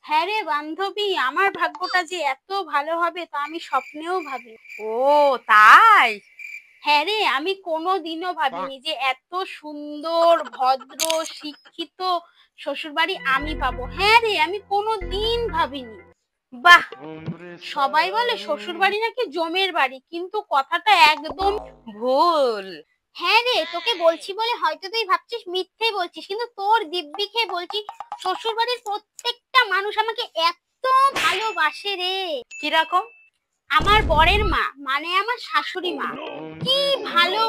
হ্যাঁ রে বান্ধবী, আমার ভাগ্যটা যে এত ভালো হবে তা আমি স্বপ্নেও ভাবি। ও তাই? হ্যাঁ রে, আমি কোনোদিনও ভাবিনি যে এত সুন্দর ভদ্র শিক্ষিত শ্বশুরবাড়ি আমি পাবো। হ্যাঁ রে, আমি কোনোদিন ভাবিনি। বাহ, সবাই বলে শ্বশুরবাড়ি নাকি জমের বাড়ি, কিন্তু কথাটা একদম ভুল। হ্যাঁ রে, তোকে বলছি বলে হয়তো তুই ভাবছিস মিথ্যে বলছিস, কিন্তু তোর দিব্যি খেয়ে বলছি শ্বশুরবাড়ির প্রত্যেকটা মানুষ আমাকে এত ভালোবাসে রে। কিরকম? আমার বরের মা মানে আমার শাশুড়ি মা কি ভালো,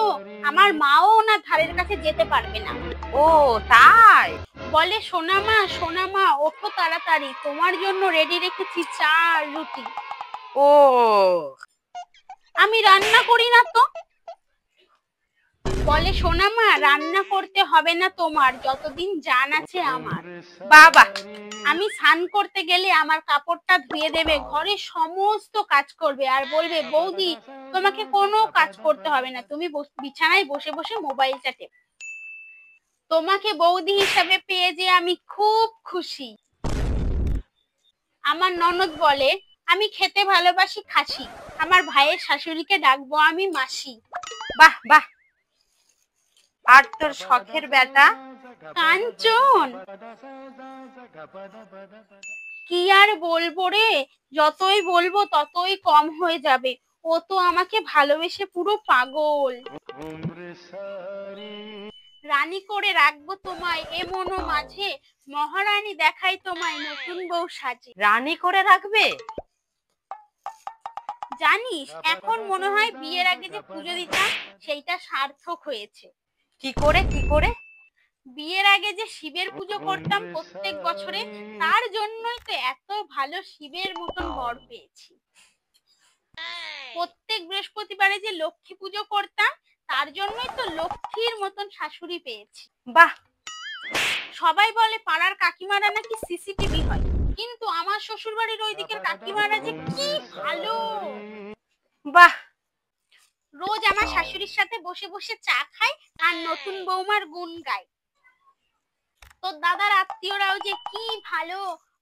আমার মাও ওনার ধারের কাছে যেতে পারবে না। ও তাই? বলে সোনা মা ওঠো তাড়াতাড়ি, তোমার জন্য রেডি রেখেছি চা আর রুটি। ও আমি রান্না করি না তো। বলে সোনা মা রান্না করতে হবে না তোমার, যতদিন জান আছে আমার। বাবা, আমি স্নান করতে গেলে আমার কাপড়টা ধুয়ে দেবে, ঘরে সমস্ত কাজ করবে, আর বলবে বৌদি তোমাকে কোনো কাজ করতে হবে না, তুমি বিছানায় বসে বসে মোবাইল চাটে। তোমাকে বৌদি হিসাবে পেয়ে যে আমি খুব খুশি। আমার ননদ বলে আমি খেতে ভালোবাসি খাসি, আমার ভাইয়ের শাশুড়িকে ডাকবো আমি মাসি। বাহ বাহ। আর তোর শখের বেটা? কাঞ্চন, কি আর বলবো রে, যতই বলবো ততই কম হয়ে যাবে। ও তো আমাকে ভালোবেসে পুরো পাগল। রানী করে রাখবো তোমায় এ মনো মাঝে, মহারানী দেখাই তোমায় নতুন বউ সাজে। রানী করে রাখবে? জানিস এখন মনে হয় বিয়ের আগে যে পুজো দিতাম সেইটা সার্থক হয়েছে। কি করে কি করে? বিয়ের আগে যে শিবের পুজো করতাম প্রত্যেক বছরে, তার জন্যই তো এত ভালো শিবের মতন বর পেয়েছি। প্রত্যেক বৃহস্পতিবারে যে লক্ষ্মী পুজো করতাম, তার জন্যই তো লক্ষ্মীর মতন শাশুড়ি পেয়েছি। বাহ। সবাই বলে পাড়ার কাকিমারা নাকি সিসিটিভি হয়, কিন্তু আমার শ্বশুর বাড়ির ওই দিকের কাকিমারা যে কি ভালো। বাহ। রোজ আমার শাশুড়ির সাথে বসে বসে চা খায় আর নতুন বৌমার গুণ গায়। তোর দাদার আত্মীয়রাও যে কি ভালো,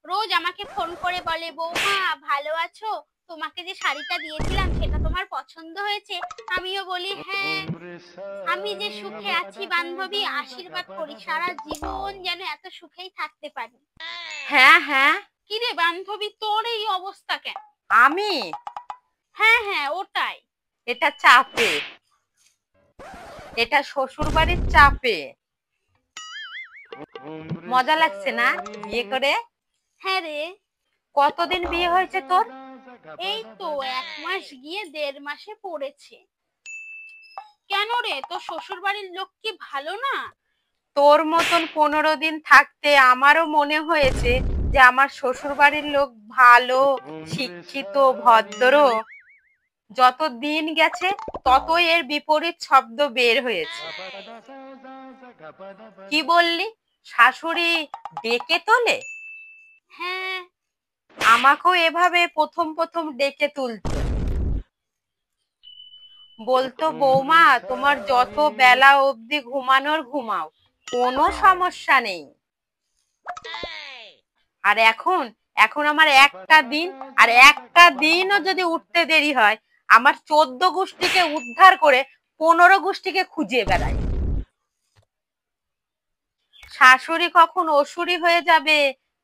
রোজ আমাকে ফোন করে বলে বৌমা ভালো আছো, তোমাকে যে শাড়িটা দিয়েছিলাম সেটা তোমার পছন্দ হয়েছে। আমিও বলি হ্যাঁ। আমি যে সুখে আছি বান্ধবী, আশীর্বাদ করি সারা জীবন যেন এত সুখেই থাকতে পারি। হ্যাঁ হ্যাঁ। কিরে বান্ধবী, তোর এই অবস্থা কেন? আমি? হ্যাঁ হ্যাঁ ওটাই। এটা চাপে, এটা শ্বশুর বাড়ির চাপে। মজা লাগছে না বিয়ে করে? হ্যাঁ রে। কতদিন বিয়ে হয়েছে তোর? এই তো 1 মাস গিয়ে 1.5 মাসে পড়েছে। কেন রে, তোর শ্বশুর বাড়ির লোক কি ভালো না? তোর মতন 15 দিন থাকতে আমারও মনে হয়েছে যে আমার শ্বশুর বাড়ির লোক ভালো, শিক্ষিত, ভদ্র। যত দিন গেছে ততই এর বিপরীত শব্দ বের হয়েছে। কি বললি? শাশুড়ি ডেকে তোলে? হ্যাঁ। আমাকেও এভাবে প্রথম প্রথম ডেকে তুলতো, বলতো বৌমা তোমার যত বেলা অবধি ঘুমানোর ঘুমাও, কোনো সমস্যা নেই। আর এখন এখন আমার একটা দিন, আর একটা দিনও যদি উঠতে দেরি হয়, আমার 14 গোষ্ঠীকে উদ্ধার করে 15 গোষ্ঠীকে খুঁজে বেড়ায়। শাশুড়ি কখন অসুরি হয়ে যাবে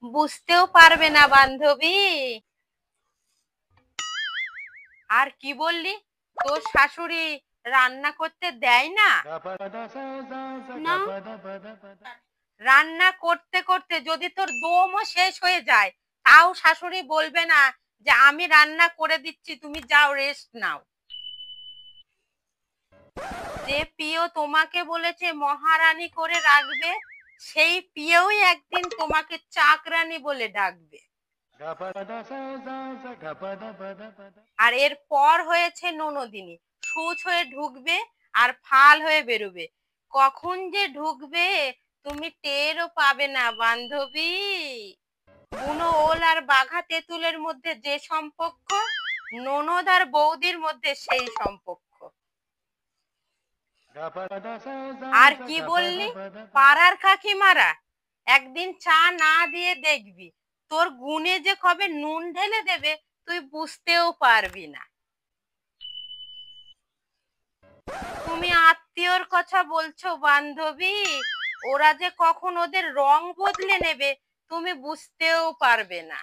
বুঝতেও পারবে না বান্ধবী। আর কি বললি, তোর শাশুড়ি রান্না করতে দেয় না? না। রান্না করতে করতে যদি তোর দমও শেষ হয়ে যায়, তাও শাশুড়ি বলবে না যে আমি রান্না করে দিচ্ছি তুমি যাও রেস্ট নাও? যে প্রিয় তোমাকে বলেছে মহারানী করে রাখবে, সেই প্রিয়ই একদিন তোমাকে চাকরানী বলে ডাকবে। আর এর পর হয়েছে ননদিনী, সূচ হয়ে ঢুকবে আর ফাল হয়ে বেরোবে। কখন যে ঢুকবে তুমি টেরও পাবে না বান্ধবী। বুনো ওল আর বাঘা তেঁতুলের মধ্যে যে সম্পর্ক, ননদ আর বৌদির মধ্যে সেই সম্পর্ক। আর কি বললি, পাড়ার কাকিমারা? একদিন চা না দিয়ে দেখবি তোর গুণে যে কবে নুন ঢেলে দেবে তুই বুঝতেও পারবি না। তুমি আত্মীয়র কথা বলছো বান্ধবী, ওরা যে কখন ওদের রং বদলে নেবে তুমি বুঝতেও পারবে না।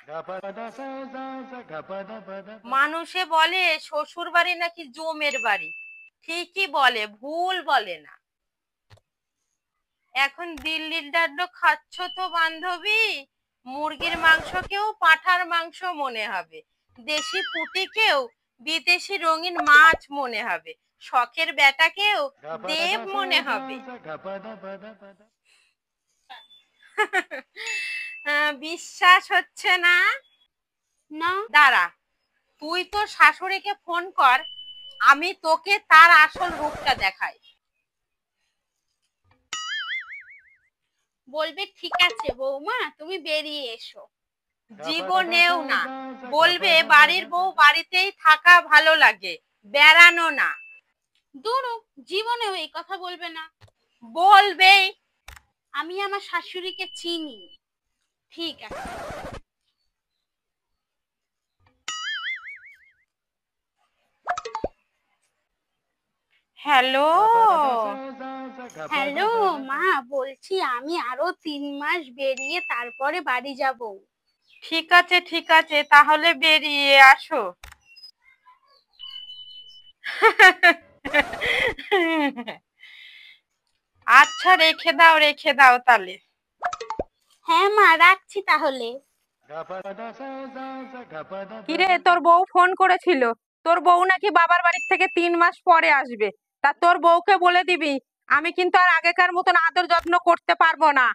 মানুষে বলে শ্বশুর বাড়ি নাকি জমের বাড়ি, ঠিকই বলে, ভুল বলে না। এখন দিল্লির ডাড্ডো খাচ্ছ তো বান্ধবী, মুরগির মাংসকেও পাঁঠার মাংস মনে হবে, দেশি পুঁটিকেও বিদেশি রঙিন মাছ মনে হবে, শখের বেটাকেও দেব মনে হবে। বিশ্বাস হচ্ছে না? না। দাঁড়া, তুই তোর শাশুড়িকে ফোন কর, আমি তোকে তার আসল রূপটা দেখাই। বলবে ঠিক আছে বৌমা তুমি বেরিয়ে এসো। জীবনেও না, বলবে বাড়ির বউ বাড়িতেই থাকা ভালো লাগে, বেড়ানো না। দূরও, জীবনেও এই কথা বলবে না। বলবেই। আমি আমার শাশুড়িকে চিনি। ঠিক আছে। হ্যালো। হ্যালো মা, বলছি আমি আরো 3 মাস বেরিয়ে তারপরে বাড়ি যাব। ঠিক আছে ঠিক আছে, তাহলে বেরিয়ে আসো। আচ্ছা রেখে দাও তাহলে। হ্যাঁ মা, রাখছি তাহলে। কিরে, তোর বউ ফোন করেছিল, তোর বউ নাকি বাবার বাড়ি থেকে 3 মাস পরে আসবে। তা তোর বউকে বলে দিবি আমি কিন্তু আর আগেকার মতন আদর যত্ন করতে পারবো না।